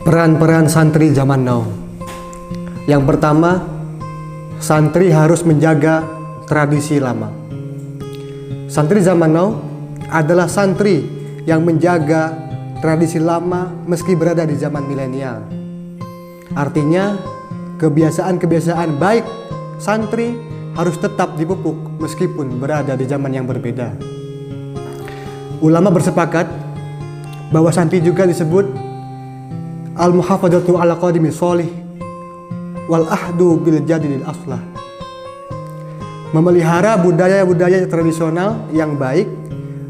Peran-peran santri zaman now. Yang pertama, santri harus menjaga tradisi lama. Santri zaman now adalah santri yang menjaga tradisi lama meski berada di zaman milenial. Artinya, kebiasaan-kebiasaan baik santri harus tetap dipupuk meskipun berada di zaman yang berbeda. Ulama bersepakat bahwa santri juga disebut al-muhafadzatu ala qadimi sholih wal ahdu bil jadidil aslah. Memelihara budaya-budaya tradisional yang baik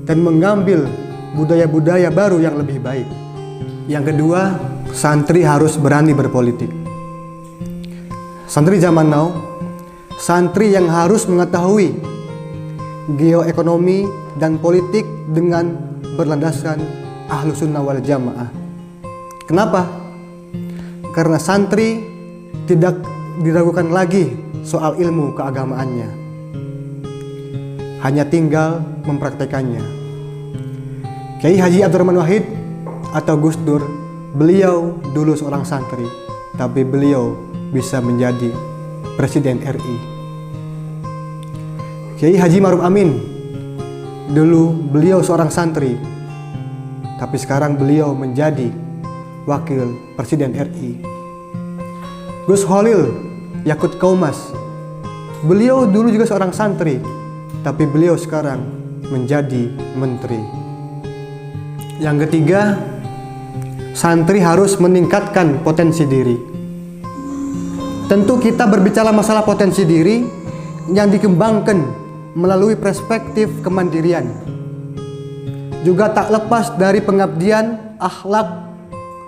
dan mengambil budaya-budaya baru yang lebih baik. Yang kedua, santri harus berani berpolitik. Santri zaman now, santri yang harus mengetahui geoekonomi dan politik dengan berlandaskan Ahlus Sunnah wal Jamaah. Kenapa? Karena santri tidak diragukan lagi soal ilmu keagamaannya, hanya tinggal mempraktekannya. Kiai Haji Abdurrahman Wahid atau Gus Dur, beliau dulu seorang santri, tapi beliau bisa menjadi Presiden RI. Kiai Haji Ma'ruf Amin, dulu beliau seorang santri, tapi sekarang beliau menjadi Wakil Presiden RI. Gus Holil Yakut Kaumas, beliau dulu juga seorang santri, tapi beliau sekarang menjadi menteri. Yang ketiga, santri harus meningkatkan potensi diri. Tentu kita berbicara masalah potensi diri yang dikembangkan melalui perspektif kemandirian. Juga tak lepas dari pengabdian, akhlak,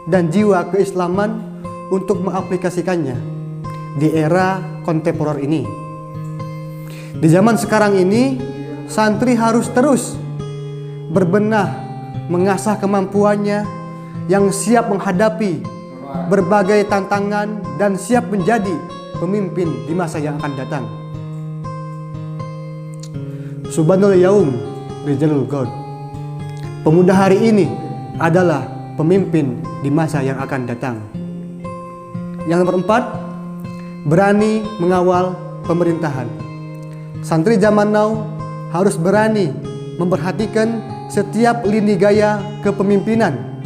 dan jiwa keislaman untuk mengaplikasikannya di era kontemporer ini. Di zaman sekarang ini, santri harus terus berbenah, mengasah kemampuannya, yang siap menghadapi berbagai tantangan dan siap menjadi pemimpin di masa yang akan datang. Subhanul Yaum Rijalul God. Pemuda hari ini adalah pemimpin di masa yang akan datang. Yang nomor 4, berani mengawal pemerintahan. Santri zaman now harus berani memperhatikan setiap lini gaya kepemimpinan.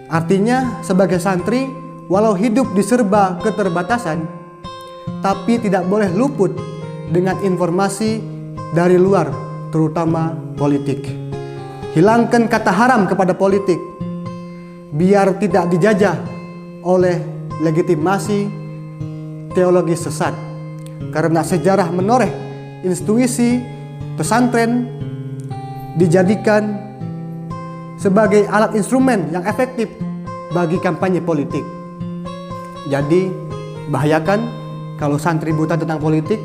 Artinya, sebagai santri, walau hidup di serba keterbatasan, tapi tidak boleh luput dengan informasi dari luar, terutama politik. Hilangkan kata haram kepada politik, biar tidak dijajah oleh legitimasi teologi sesat. Karena sejarah menoreh institusi pesantren dijadikan sebagai alat instrumen yang efektif bagi kampanye politik. Jadi, bahayakan kalau santri buta tentang politik.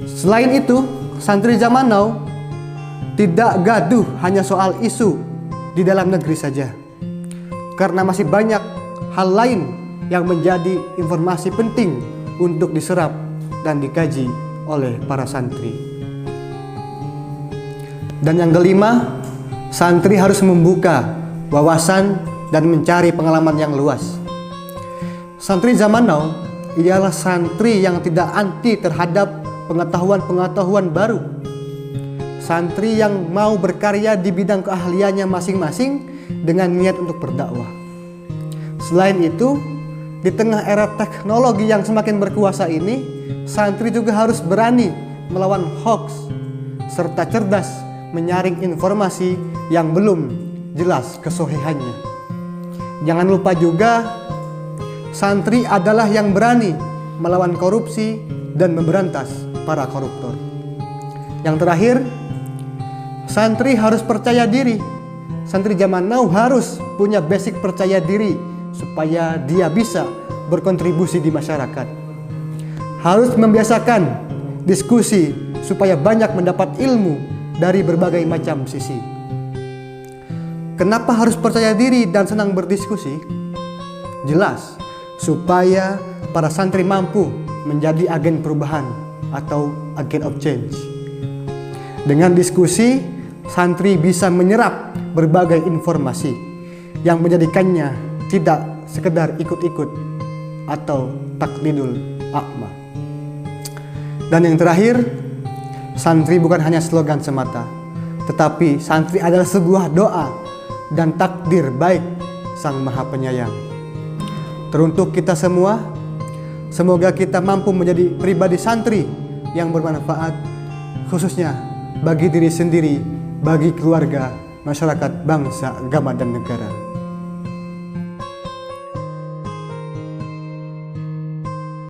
Selain itu, santri zaman now tidak gaduh hanya soal isu di dalam negeri saja, karena masih banyak hal lain yang menjadi informasi penting untuk diserap dan dikaji oleh para santri. Dan yang kelima, santri harus membuka wawasan dan mencari pengalaman yang luas. Santri zaman now ialah santri yang tidak anti terhadap pengetahuan-pengetahuan baru. Santri yang mau berkarya di bidang keahliannya masing-masing dengan niat untuk berdakwah. Selain itu, di tengah era teknologi yang semakin berkuasa ini, santri juga harus berani melawan hoax serta cerdas menyaring informasi yang belum jelas kesohihannya. Jangan lupa juga, santri adalah yang berani melawan korupsi dan memberantas para koruptor. Yang terakhir, santri harus percaya diri. Santri zaman now harus punya basic percaya diri supaya dia bisa berkontribusi di masyarakat. Harus membiasakan diskusi supaya banyak mendapat ilmu dari berbagai macam sisi. Kenapa harus percaya diri dan senang berdiskusi? Jelas, supaya para santri mampu menjadi agen perubahan atau agent of change. Dengan diskusi, santri bisa menyerap berbagai informasi yang menjadikannya tidak sekedar ikut-ikut atau taklidul a'ma. Dan yang terakhir, santri bukan hanya slogan semata, tetapi santri adalah sebuah doa dan takdir baik Sang Maha Penyayang. Teruntuk kita semua, semoga kita mampu menjadi pribadi santri yang bermanfaat, khususnya bagi diri sendiri, bagi keluarga, masyarakat, bangsa, agama, dan negara.